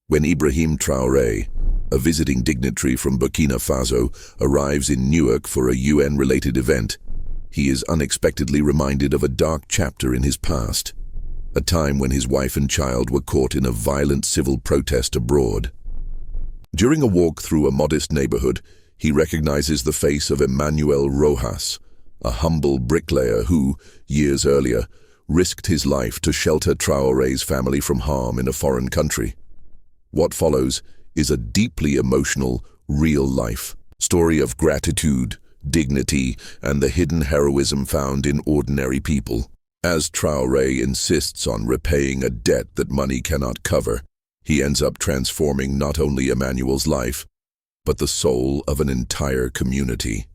When Ibrahim Traoré, a visiting dignitary from Burkina Faso, arrives in Newark for a UN-related event, he is unexpectedly reminded of a dark chapter in his past, a time when his wife and child were caught in a violent civil protest abroad. During a walk through a modest neighborhood, he recognizes the face of Emmanuel Rojas, a humble bricklayer who, years earlier, risked his life to shelter Traoré's family from harm in a foreign country. What follows is a deeply emotional, real-life story of gratitude, dignity, and the hidden heroism found in ordinary people. As Traoré insists on repaying a debt that money cannot cover, he ends up transforming not only Emmanuel's life, but the soul of an entire community.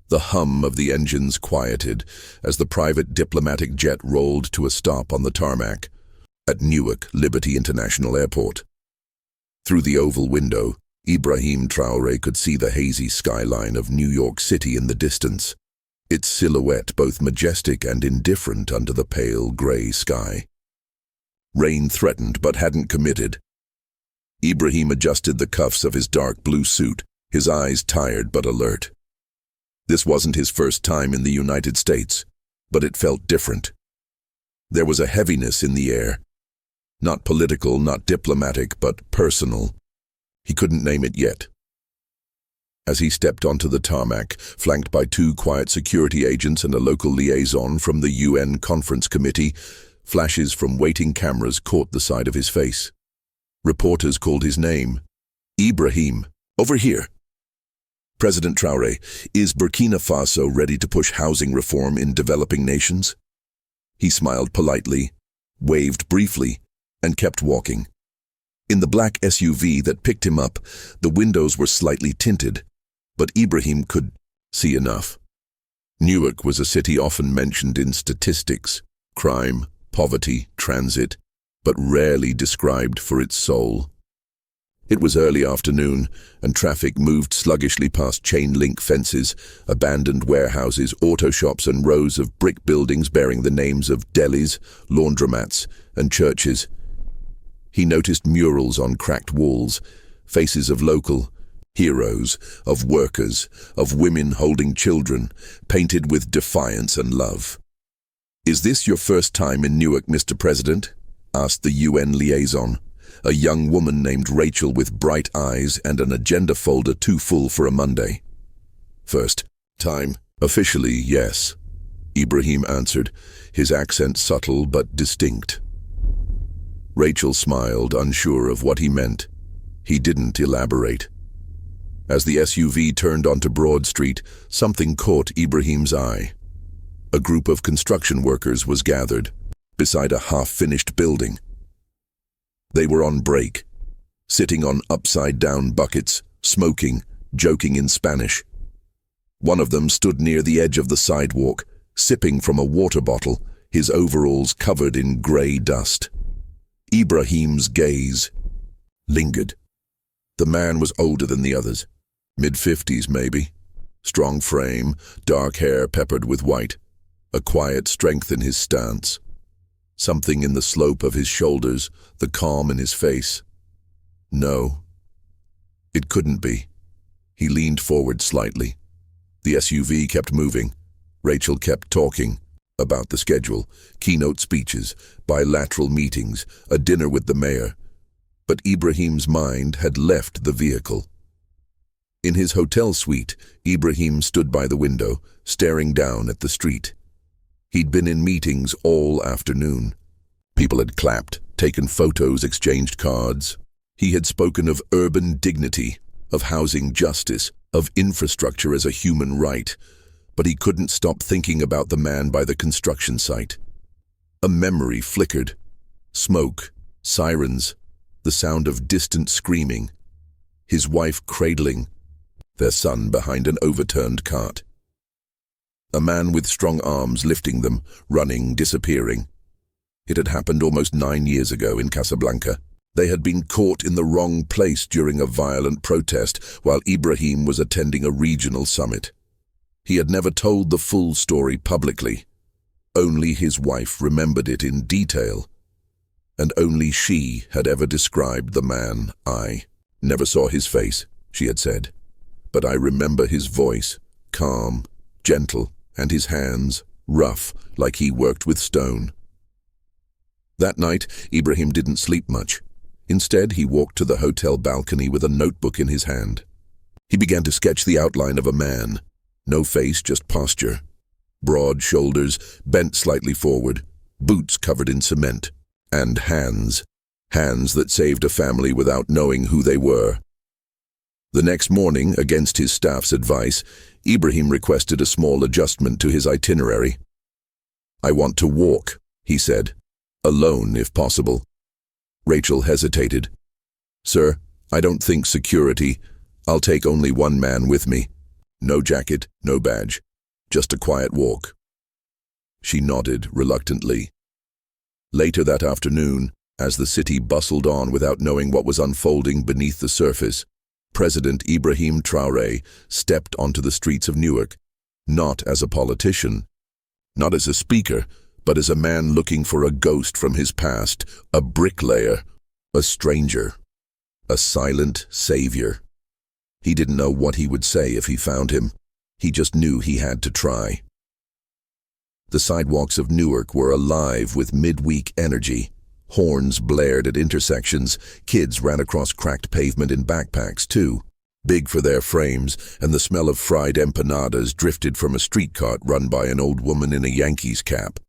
The hum of the engines quieted as the private diplomatic jet rolled to a stop on the tarmac at Newark Liberty International Airport. Through the oval window, Ibrahim Traoré could see the hazy skyline of New York City in the distance, its silhouette both majestic and indifferent under the pale gray sky. Rain threatened but hadn't committed. Ibrahim adjusted the cuffs of his dark blue suit, his eyes tired but alert. This wasn't his first time in the United States, but it felt different. There was a heaviness in the air. Not political, not diplomatic, but personal. He couldn't name it yet. As he stepped onto the tarmac, flanked by two quiet security agents and a local liaison from the UN Conference Committee, flashes from waiting cameras caught the side of his face. Reporters called his name. Ibrahim, over here. President Traoré, is Burkina Faso ready to push housing reform in developing nations? He smiled politely, waved briefly, and kept walking. In the black SUV that picked him up, the windows were slightly tinted, but Ibrahim could see enough. Newark was a city often mentioned in statistics, crime, poverty, transit, but rarely described for its soul. It was early afternoon, and traffic moved sluggishly past chain-link fences, abandoned warehouses, auto shops, and rows of brick buildings bearing the names of delis, laundromats, and churches. He noticed murals on cracked walls, faces of local heroes, of workers, of women holding children, painted with defiance and love. "Is this your first time in Newark, Mr. President?" asked the UN liaison, a young woman named Rachel with bright eyes and an agenda folder too full for a Monday. "First time? Officially, yes," Ibrahim answered, his accent subtle but distinct. Rachel smiled, unsure of what he meant. He didn't elaborate. As the SUV turned onto Broad Street, something caught Ibrahim's eye. A group of construction workers was gathered beside a half-finished building. They were on break, sitting on upside-down buckets, smoking, joking in Spanish. One of them stood near the edge of the sidewalk, sipping from a water bottle, his overalls covered in gray dust. Ibrahim's gaze lingered. The man was older than the others, mid-50s maybe. Strong frame, dark hair peppered with white, a quiet strength in his stance. Something in the slope of his shoulders, the calm in his face. No, it couldn't be. He leaned forward slightly. The SUV kept moving. Rachel kept talking about the schedule, keynote speeches, bilateral meetings, a dinner with the mayor. But Ibrahim's mind had left the vehicle. In his hotel suite, Ibrahim stood by the window, staring down at the street. He'd been in meetings all afternoon. People had clapped, taken photos, exchanged cards. He had spoken of urban dignity, of housing justice, of infrastructure as a human right, but he couldn't stop thinking about the man by the construction site. A memory flickered. Smoke, sirens, the sound of distant screaming. His wife cradling their son behind an overturned cart. A man with strong arms lifting them, running, disappearing. It had happened almost 9 years ago in Casablanca. They had been caught in the wrong place during a violent protest while Ibrahim was attending a regional summit. He had never told the full story publicly. Only his wife remembered it in detail. and only she had ever described the man. "I never saw his face," she had said, "but I remember his voice, calm, gentle, and his hands, rough, like he worked with stone." That night, Ibrahim didn't sleep much. Instead, he walked to the hotel balcony with a notebook in his hand. He began to sketch the outline of a man. No face, just posture. Broad shoulders, bent slightly forward, boots covered in cement, and hands. Hands that saved a family without knowing who they were. The next morning, against his staff's advice, Ibrahim requested a small adjustment to his itinerary. "I want to walk," he said, "alone if possible." Rachel hesitated. "Sir, I don't think security. I'll take only one man with me. No jacket, no badge. Just a quiet walk." She nodded reluctantly. Later that afternoon, as the city bustled on without knowing what was unfolding beneath the surface, President Ibrahim Traoré stepped onto the streets of Newark, not as a politician, not as a speaker, but as a man looking for a ghost from his past, a bricklayer, a stranger, a silent savior. He didn't know what he would say if he found him. He just knew he had to try. The sidewalks of Newark were alive with midweek energy. Horns blared at intersections. Kids ran across cracked pavement in backpacks, too, big for their frames, and the smell of fried empanadas drifted from a street cart run by an old woman in a Yankees cap.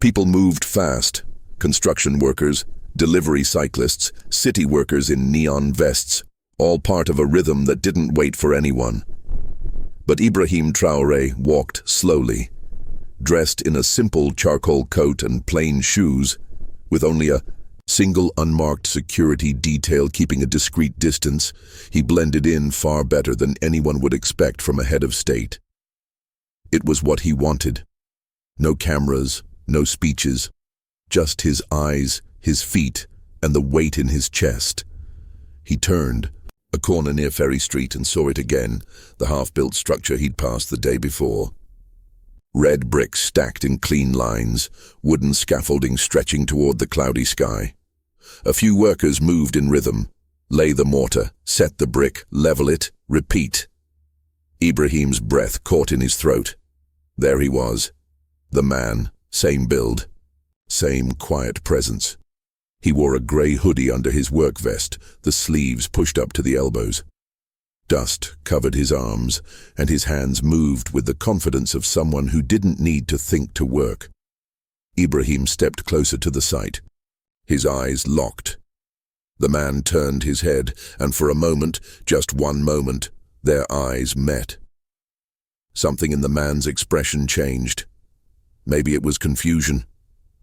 People moved fast. Construction workers, delivery cyclists, city workers in neon vests, all part of a rhythm that didn't wait for anyone. But Ibrahim Traoré walked slowly, dressed in a simple charcoal coat and plain shoes, with only a single unmarked security detail keeping a discreet distance. He blended in far better than anyone would expect from a head of state. It was what he wanted. No cameras, no speeches, just his eyes, his feet, and the weight in his chest. He turned a corner near Ferry Street and saw it again, the half-built structure he'd passed the day before. Red bricks stacked in clean lines, wooden scaffolding stretching toward the cloudy sky. A few workers moved in rhythm. Lay the mortar, set the brick, level it, repeat. Ibrahim's breath caught in his throat. There he was, the man, same build, same quiet presence. He wore a grey hoodie under his work vest, the sleeves pushed up to the elbows. Dust covered his arms, and his hands moved with the confidence of someone who didn't need to think to work. Ibrahim stepped closer to the sight. His eyes locked. The man turned his head, and for a moment, just one moment, their eyes met. Something in the man's expression changed. Maybe it was confusion,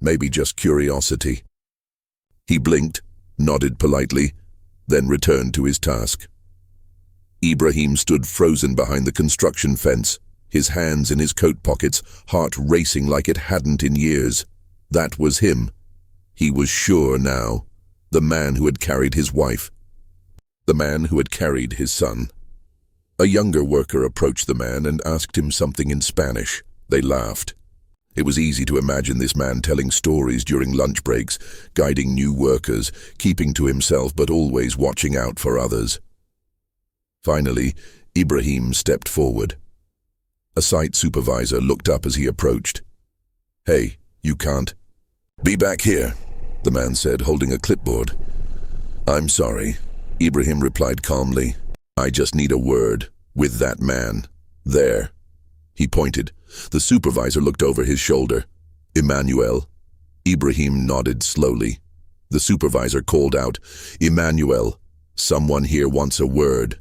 maybe just curiosity. He blinked, nodded politely, then returned to his task. Ibrahim stood frozen behind the construction fence, his hands in his coat pockets, heart racing like it hadn't in years. That was him. He was sure now. The man who had carried his wife. The man who had carried his son. A younger worker approached the man and asked him something in Spanish. They laughed. It was easy to imagine this man telling stories during lunch breaks, guiding new workers, keeping to himself but always watching out for others. Finally, Ibrahim stepped forward. A site supervisor looked up as he approached. "Hey, you can't." "Be back here," the man said, holding a clipboard. "I'm sorry," Ibrahim replied calmly. "I just need a word with that man. There." He pointed. The supervisor looked over his shoulder. "Emmanuel." Ibrahim nodded slowly. The supervisor called out, "Emmanuel, someone here wants a word."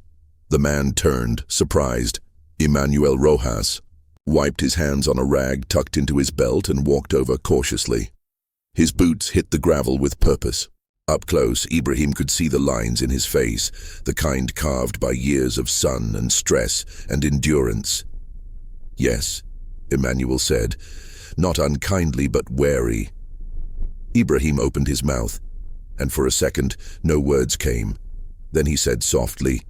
The man turned, surprised. Emmanuel Rojas wiped his hands on a rag tucked into his belt and walked over cautiously. His boots hit the gravel with purpose. Up close, Ibrahim could see the lines in his face, the kind carved by years of sun and stress and endurance. "Yes," Emmanuel said, not unkindly but wary. Ibrahim opened his mouth, and for a second, no words came. Then he said softly,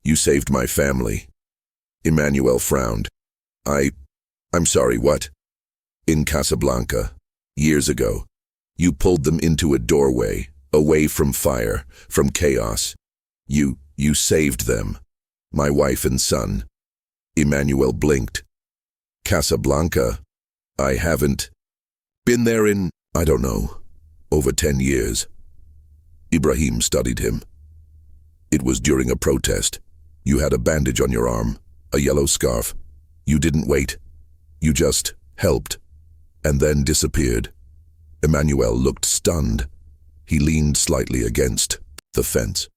"You saved my family." Emmanuel frowned. I'm sorry, what?" "In Casablanca, years ago. You pulled them into a doorway, away from fire, from chaos. You saved them. My wife and son. Emmanuel blinked. Casablanca. I haven't been there in, I don't know, over 10 years. Ibrahim studied him. It was during a protest. You had a bandage on your arm, a yellow scarf. You didn't wait. You just helped, and then disappeared. Emmanuel looked stunned. He leaned slightly against the fence.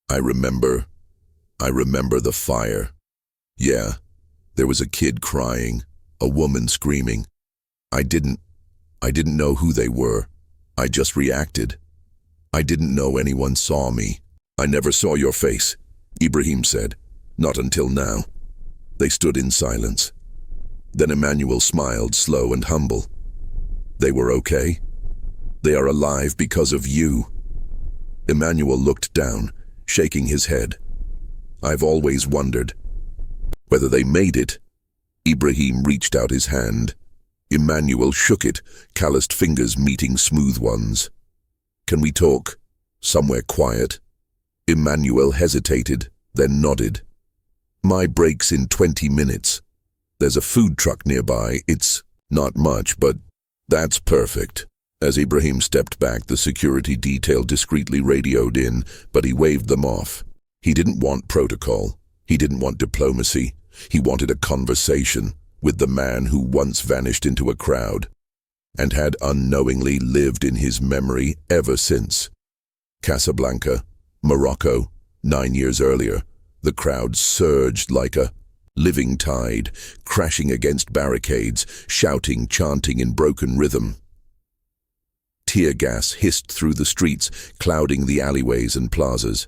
I remember the fire. Yeah, there was a kid crying, a woman screaming. I didn't know who they were. I just reacted. I didn't know anyone saw me. I never saw your face, Ibrahim said. Not until now. They stood in silence. Then Emmanuel smiled, slow and humble. They were okay? They are alive because of you. Emmanuel looked down, shaking his head. I've always wondered whether they made it. Ibrahim reached out his hand. Emmanuel shook it, calloused fingers meeting smooth ones. Can we talk? Somewhere quiet. Emmanuel hesitated, then nodded. My break's in 20 minutes. There's a food truck nearby. It's not much, but that's perfect. As Ibrahim stepped back, the security detail discreetly radioed in, but he waved them off. He didn't want protocol. He didn't want diplomacy. He wanted a conversation with the man who once vanished into a crowd and had unknowingly lived in his memory ever since. Casablanca, Morocco, 9 years earlier, the crowd surged like a living tide, crashing against barricades, shouting, chanting in broken rhythm. Tear gas hissed through the streets, clouding the alleyways and plazas.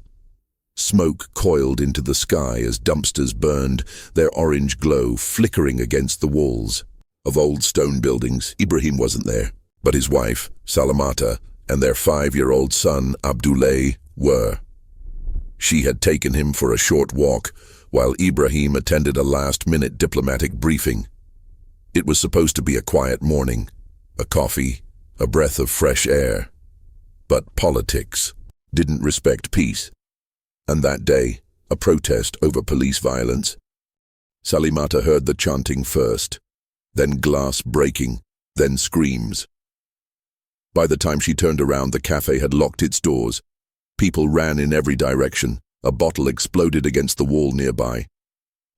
Smoke coiled into the sky as dumpsters burned, their orange glow flickering against the walls of old stone buildings. Ibrahim wasn't there, but his wife, Salamata, and their 5-year-old son, Abdoulaye, were. She had taken him for a short walk, while Ibrahim attended a last-minute diplomatic briefing. It was supposed to be a quiet morning, a coffee, a breath of fresh air. But politics didn't respect peace. And that day, a protest over police violence. Salimata heard the chanting first, then glass breaking, then screams. By the time she turned around, the cafe had locked its doors. People ran in every direction. A bottle exploded against the wall nearby.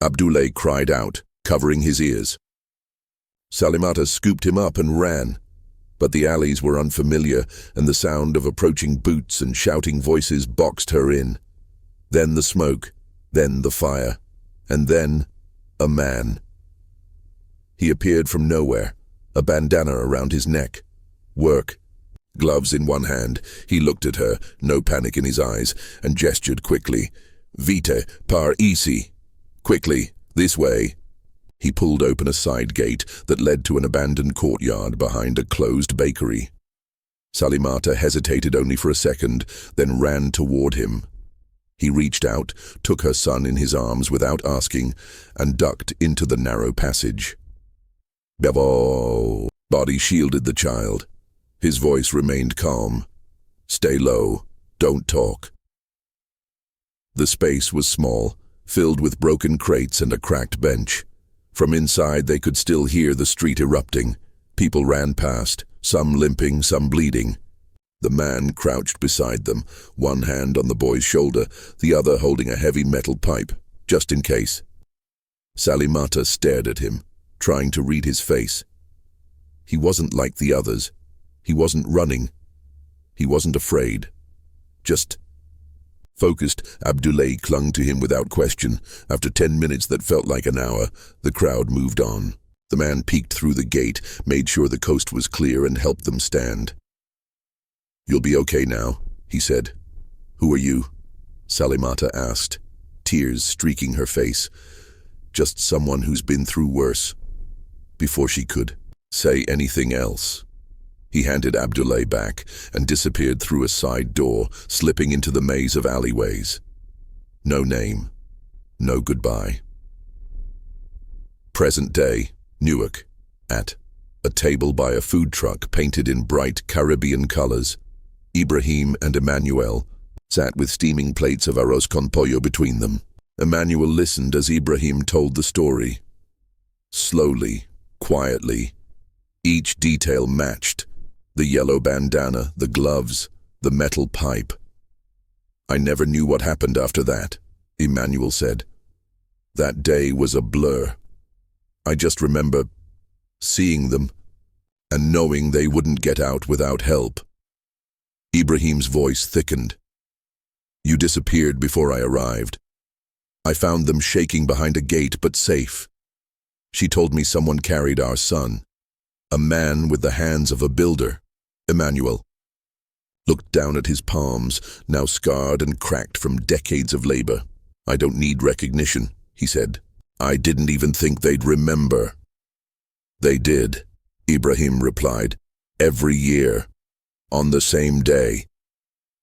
Abdoulaye cried out, covering his ears. Salimata scooped him up and ran. But the alleys were unfamiliar, and the sound of approaching boots and shouting voices boxed her in. Then the smoke, then the fire, and then a man. He appeared from nowhere, a bandana around his neck. Work. Gloves in one hand, he looked at her, no panic in his eyes, and gestured quickly. Vite, par ici. Quickly, this way. He pulled open a side gate that led to an abandoned courtyard behind a closed bakery. Salimata hesitated only for a second, then ran toward him. He reached out, took her son in his arms without asking, and ducked into the narrow passage. Bevo! Body shielded the child. His voice remained calm. Stay low. Don't talk. The space was small, filled with broken crates and a cracked bench. From inside they could still hear the street erupting. People ran past, some limping, some bleeding. The man crouched beside them, one hand on the boy's shoulder, the other holding a heavy metal pipe, just in case. Salimata stared at him, trying to read his face. He wasn't like the others. He wasn't running. He wasn't afraid. Just focused. Abdoulaye clung to him without question. After 10 minutes that felt like an hour, the crowd moved on. The man peeked through the gate, made sure the coast was clear, and helped them stand. You'll be okay now, he said. Who are you? Salimata asked, tears streaking her face. Just someone who's been through worse. Before she could say anything else, he handed Abdoulaye back and disappeared through a side door, slipping into the maze of alleyways. No name, no goodbye. Present day, Newark, at a table by a food truck painted in bright Caribbean colors. Ibrahim and Emmanuel sat with steaming plates of arroz con pollo between them. Emmanuel listened as Ibrahim told the story. Slowly, quietly, each detail matched. The yellow bandana, the gloves, the metal pipe. "I never knew what happened after that," Emmanuel said. "That day was a blur. I just remember seeing them and knowing they wouldn't get out without help." Ibrahim's voice thickened. "You disappeared before I arrived. I found them shaking behind a gate, but safe. She told me someone carried our son, a man with the hands of a builder." Emmanuel looked down at his palms, now scarred and cracked from decades of labor. "I don't need recognition," he said. "I didn't even think they'd remember." "They did," Ibrahim replied. "Every year, on the same day.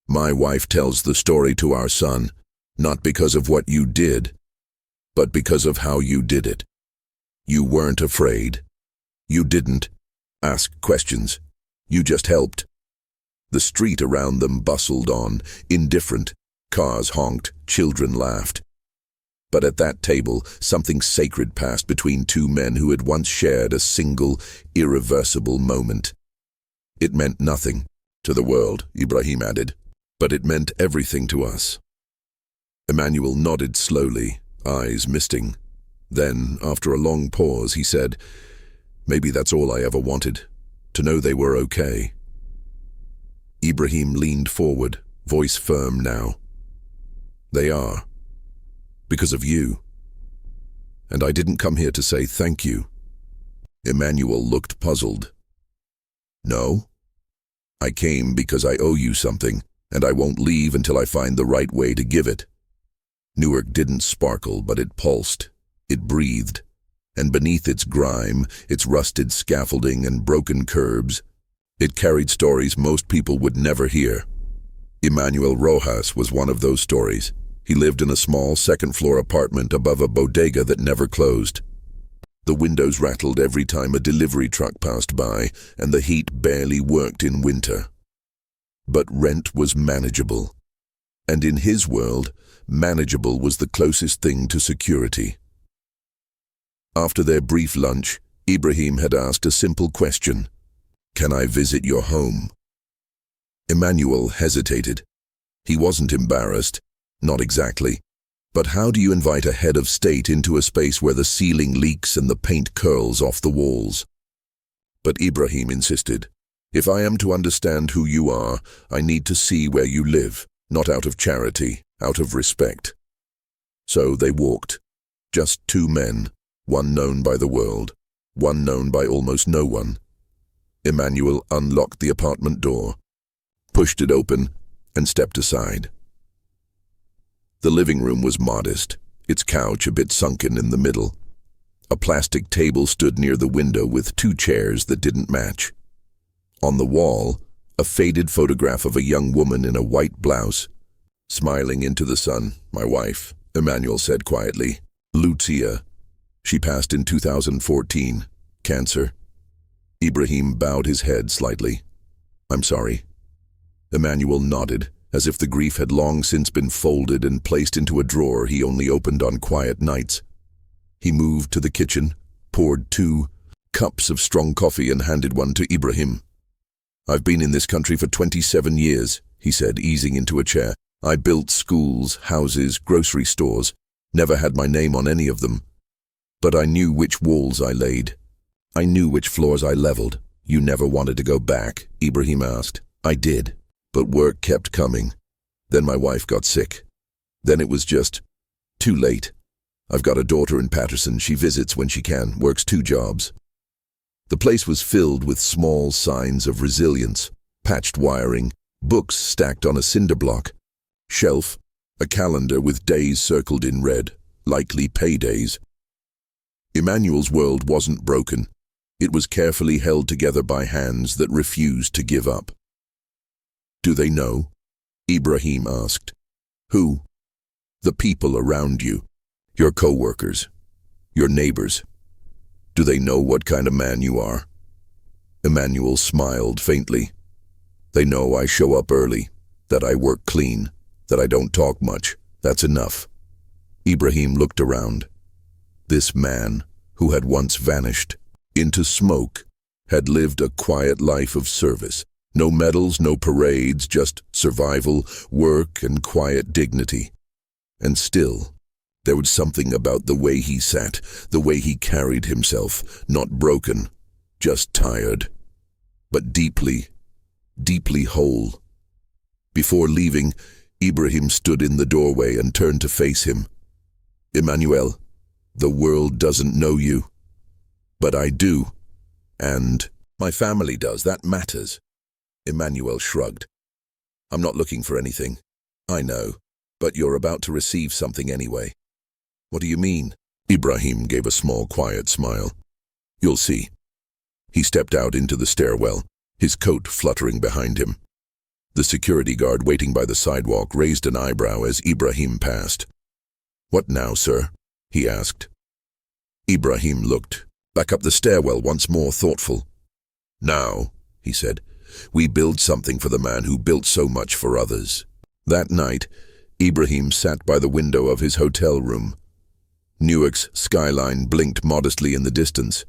My wife tells the story to our son, not because of what you did, but because of how you did it. You weren't afraid. You didn't ask questions. You just helped." The street around them bustled on, indifferent. Cars honked, children laughed. But at that table, something sacred passed between two men who had once shared a single, irreversible moment. "It meant nothing to the world," Ibrahim added, "but it meant everything to us." Emmanuel nodded slowly, eyes misting. Then, after a long pause, he said, "Maybe that's all I ever wanted, to know they were okay." Ibrahim leaned forward, voice firm now. "They are. Because of you. And I didn't come here to say thank you." Emmanuel looked puzzled. "No? I came because I owe you something, and I won't leave until I find the right way to give it." Newark didn't sparkle, but it pulsed. It breathed. And beneath its grime, its rusted scaffolding and broken curbs, it carried stories most people would never hear. Emmanuel Rojas was one of those stories. He lived in a small second-floor apartment above a bodega that never closed. The windows rattled every time a delivery truck passed by, and the heat barely worked in winter. But rent was manageable. And in his world, manageable was the closest thing to security. After their brief lunch, Ibrahim had asked a simple question. "Can I visit your home?" Emmanuel hesitated. He wasn't embarrassed, not exactly. But how do you invite a head of state into a space where the ceiling leaks and the paint curls off the walls? But Ibrahim insisted. "If I am to understand who you are, I need to see where you live, not out of charity, out of respect." So they walked, just two men, one known by the world, one known by almost no one. Emmanuel unlocked the apartment door, pushed it open, and stepped aside. The living room was modest, its couch a bit sunken in the middle. A plastic table stood near the window with two chairs that didn't match. On the wall, a faded photograph of a young woman in a white blouse, smiling into the sun. "My wife," Emmanuel said quietly. "Lucia. She passed in 2014. Cancer." Ibrahim bowed his head slightly. "I'm sorry." Emmanuel nodded, as if the grief had long since been folded and placed into a drawer he only opened on quiet nights. He moved to the kitchen, poured 2 cups of strong coffee and handed one to Ibrahim. "I've been in this country for 27 years, he said, easing into a chair. "I built schools, houses, grocery stores, never had my name on any of them. But I knew which walls I laid. I knew which floors I leveled." "You never wanted to go back?" Ibrahim asked. "I did, but work kept coming. Then my wife got sick. Then it was just too late. I've got a daughter in Patterson. She visits when she can, works 2 jobs." The place was filled with small signs of resilience, patched wiring, books stacked on a cinder block, shelf, a calendar with days circled in red, likely paydays. Emmanuel's world wasn't broken. It was carefully held together by hands that refused to give up. "Do they know?" Ibrahim asked. "Who?" "The people around you, your co-workers, your neighbors. Do they know what kind of man you are?" Emmanuel smiled faintly. They know I show up early, that I work clean, that I don't talk much. That's enough. Ibrahim looked around. This man, who had once vanished into smoke, had lived a quiet life of service. No medals, no parades, just survival, work, and quiet dignity. And still, there was something about the way he sat, the way he carried himself, not broken, just tired, but deeply, deeply whole. Before leaving, Ibrahim stood in the doorway and turned to face him. Emmanuel, the world doesn't know you, but I do, and my family does. That matters. Emmanuel shrugged. I'm not looking for anything. I know, but you're about to receive something anyway. What do you mean? Ibrahim gave a small, quiet smile. You'll see. He stepped out into the stairwell, his coat fluttering behind him. The security guard waiting by the sidewalk raised an eyebrow as Ibrahim passed. What now, sir? He asked. Ibrahim looked back up the stairwell once more, thoughtful. Now, he said, we build something for the man who built so much for others. That night, Ibrahim sat by the window of his hotel room. Newark's skyline blinked modestly in the distance.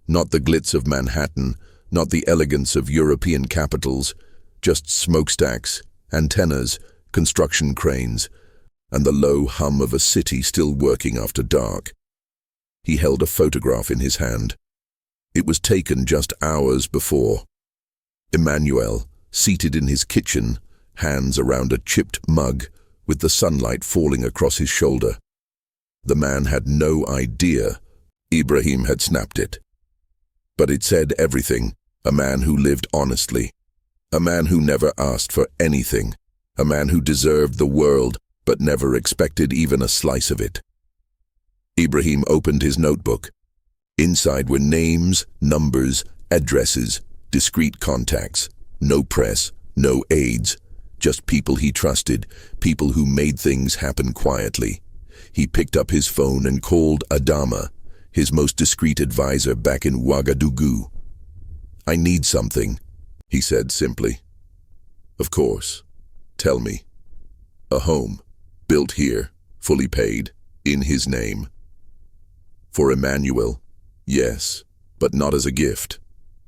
Not the glitz of Manhattan, not the elegance of European capitals, just smokestacks, antennas, construction cranes, and the low hum of a city still working after dark. He held a photograph in his hand. It was taken just hours before. Emmanuel, seated in his kitchen, hands around a chipped mug, with the sunlight falling across his shoulder. The man had no idea Ibrahim had snapped it. But it said everything. A man who lived honestly. A man who never asked for anything. A man who deserved the world, but never expected even a slice of it. Ibrahim opened his notebook. Inside were names, numbers, addresses, discreet contacts. No press, no aides. Just people he trusted, people who made things happen quietly. He picked up his phone and called Adama, his most discreet advisor back in Ouagadougou. I need something, he said simply. Of course. Tell me. A home, built here, fully paid, in his name. For Emmanuel, yes, but not as a gift.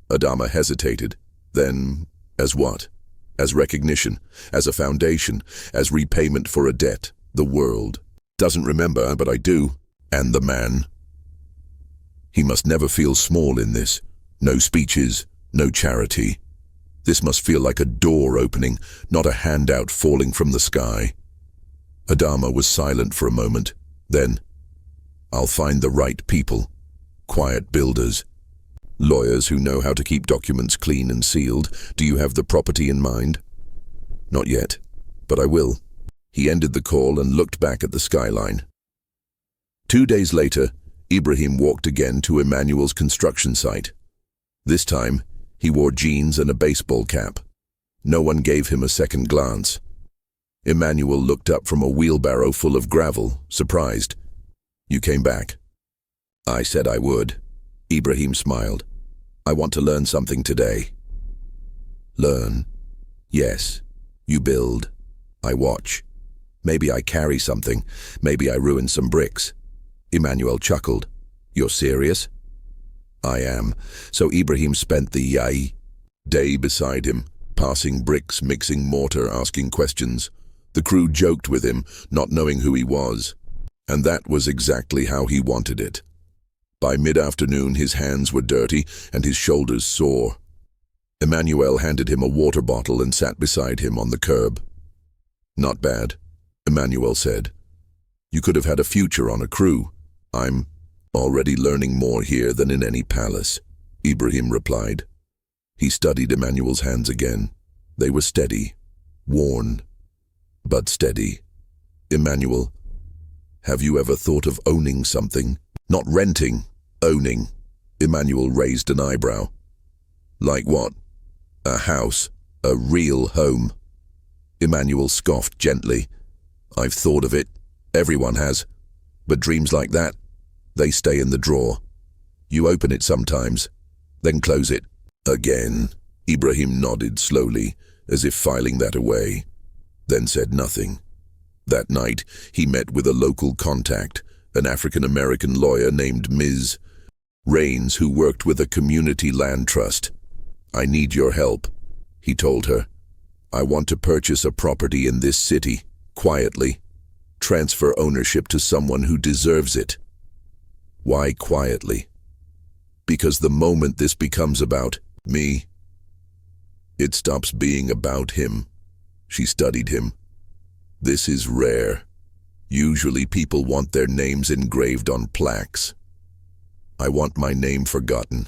Adama hesitated. Then, as what? As recognition, as a foundation, as repayment for a debt. The world doesn't remember, but I do. And the man. He must never feel small in this. No speeches, no charity. This must feel like a door opening, not a handout falling from the sky. Adama was silent for a moment. Then, I'll find the right people. Quiet builders. Lawyers who know how to keep documents clean and sealed. Do you have the property in mind? Not yet, but I will. He ended the call and looked back at the skyline. 2 days later, Ibrahim walked again to Emmanuel's construction site. This time, he wore jeans and a baseball cap. No one gave him a second glance. Emmanuel looked up from a wheelbarrow full of gravel, surprised. You came back. I said I would. Ibrahim smiled. I want to learn something today. Learn? Yes. You build. I watch. Maybe I carry something. Maybe I ruin some bricks. Emmanuel chuckled. You're serious? I am. So Ibrahim spent the day beside him, passing bricks, mixing mortar, asking questions. The crew joked with him, not knowing who he was. And that was exactly how he wanted it. By mid-afternoon, his hands were dirty and his shoulders sore. Emmanuel handed him a water bottle and sat beside him on the curb. Not bad, Emmanuel said. You could have had a future on a crew. I'm already learning more here than in any palace, Ibrahim replied. He studied Emmanuel's hands again. They were steady, worn, but steady. Emmanuel, have you ever thought of owning something? Not renting, owning. Emmanuel raised an eyebrow. Like what? A house, a real home. Emmanuel scoffed gently. I've thought of it. Everyone has. But dreams like that, they stay in the drawer. You open it sometimes, then close it. Again, Ibrahim nodded slowly, as if filing that away, then said nothing. That night, he met with a local contact, an African-American lawyer named Ms. Rains, who worked with a community land trust. "I need your help," he told her. "I want to purchase a property in this city, quietly. Transfer ownership to someone who deserves it." Why quietly? Because the moment this becomes about me, it stops being about him. She studied him. This is rare. Usually people want their names engraved on plaques. I want my name forgotten,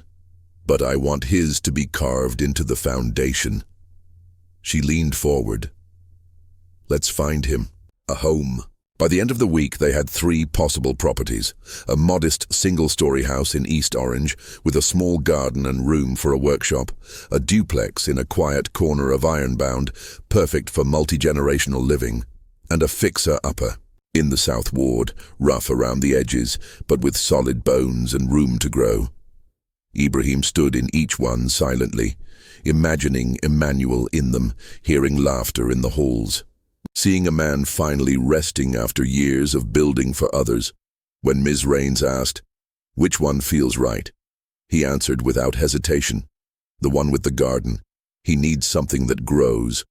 but I want his to be carved into the foundation. She leaned forward. "Let's find him a home." By the end of the week, they had 3 possible properties: a modest single-story house in East Orange with a small garden and room for a workshop, a duplex in a quiet corner of Ironbound, perfect for multi-generational living, and a fixer-upper in the South Ward, rough around the edges, but with solid bones and room to grow. Ibrahim stood in each one silently, imagining Emmanuel in them, hearing laughter in the halls, seeing a man finally resting after years of building for others. When Ms. Rains asked, "Which one feels right?" he answered without hesitation, "The one with the garden. He needs something that grows."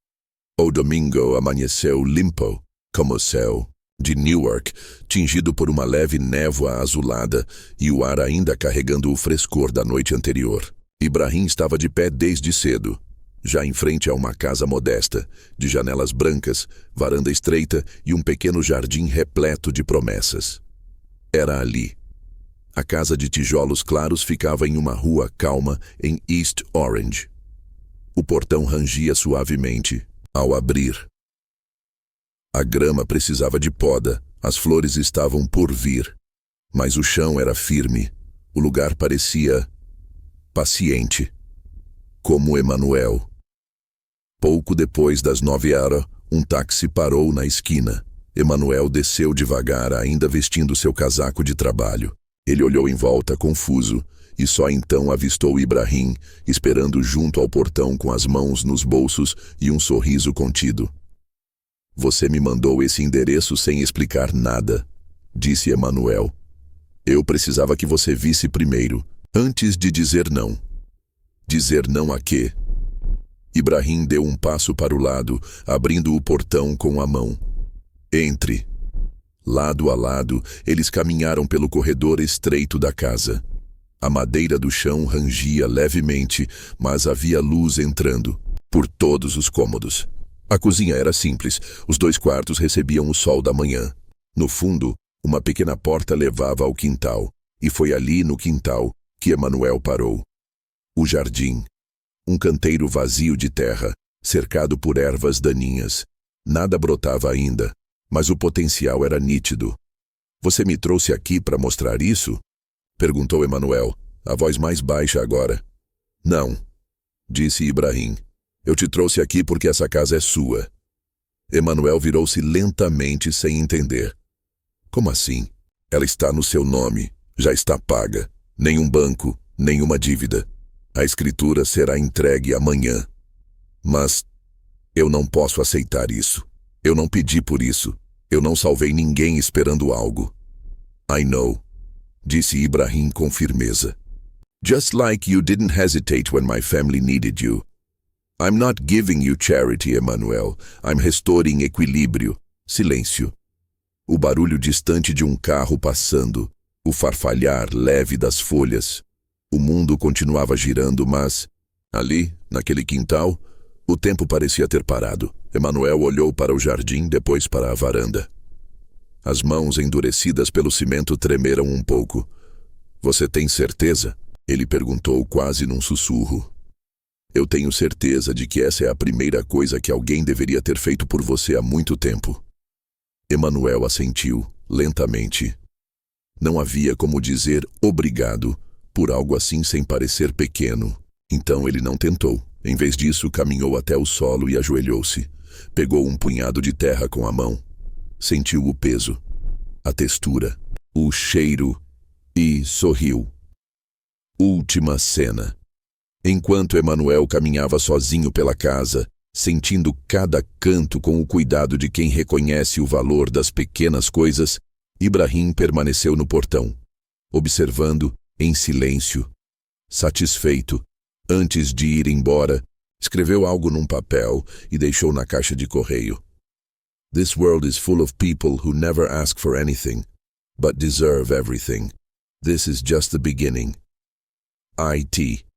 O domingo amanheceu limpo, como o céu de Newark, tingido por uma leve névoa azulada e o ar ainda carregando o frescor da noite anterior. Ibrahim estava de pé desde cedo, já em frente a uma casa modesta, de janelas brancas, varanda estreita e um pequeno jardim repleto de promessas. Era ali. A casa de tijolos claros ficava em uma rua calma em East Orange. O portão rangia suavemente ao abrir. A grama precisava de poda, as flores estavam por vir, mas o chão era firme, o lugar parecia paciente, como Emmanuel. Pouco depois das 9h, um táxi parou na esquina. Emmanuel desceu devagar, ainda vestindo seu casaco de trabalho. Ele olhou em volta, confuso, e só então avistou Ibrahim, esperando junto ao portão com as mãos nos bolsos e um sorriso contido. "Você me mandou esse endereço sem explicar nada", disse Emmanuel. "Eu precisava que você visse primeiro, antes de dizer não." Dizer não a quê? Ibrahim deu um passo para o lado, abrindo o portão com a mão. "Entre." Lado a lado, eles caminharam pelo corredor estreito da casa. A madeira do chão rangia levemente, mas havia luz entrando por todos os cômodos. A cozinha era simples, os 2 quartos recebiam o sol da manhã. No fundo, uma pequena porta levava ao quintal, e foi ali no quintal que Emmanuel parou. O jardim. Um canteiro vazio de terra, cercado por ervas daninhas. Nada brotava ainda, mas o potencial era nítido. "Você me trouxe aqui para mostrar isso?" perguntou Emmanuel, a voz mais baixa agora. "Não", disse Ibrahim. "Eu te trouxe aqui porque essa casa é sua." Emmanuel virou-se lentamente sem entender. "Como assim? Ela está no seu nome, já está paga. Nenhum banco, nenhuma dívida. A escritura será entregue amanhã." "Mas eu não posso aceitar isso. Eu não pedi por isso. Eu não salvei ninguém esperando algo." "I know", disse Ibrahim com firmeza. "Just like you didn't hesitate when my family needed you. I'm not giving you charity, Emmanuel. I'm restoring equilíbrio." Silêncio. O barulho distante de um carro passando, o farfalhar leve das folhas. O mundo continuava girando, mas, ali, naquele quintal, o tempo parecia ter parado. Emmanuel olhou para o jardim, depois para a varanda. As mãos endurecidas pelo cimento tremeram um pouco. "Você tem certeza?" ele perguntou quase num sussurro. "Eu tenho certeza de que essa é a primeira coisa que alguém deveria ter feito por você há muito tempo." Emmanuel assentiu, lentamente. Não havia como dizer obrigado por algo assim sem parecer pequeno. Então ele não tentou. Em vez disso, caminhou até o solo e ajoelhou-se. Pegou um punhado de terra com a mão. Sentiu o peso, a textura, o cheiro e sorriu. Última cena. Enquanto Emanuel caminhava sozinho pela casa, sentindo cada canto com o cuidado de quem reconhece o valor das pequenas coisas, Ibrahim permaneceu no portão, observando, em silêncio. Satisfeito, antes de ir embora, escreveu algo num papel e deixou na caixa de correio. This world is full of people who never ask for anything, but deserve everything. This is just the beginning. IT.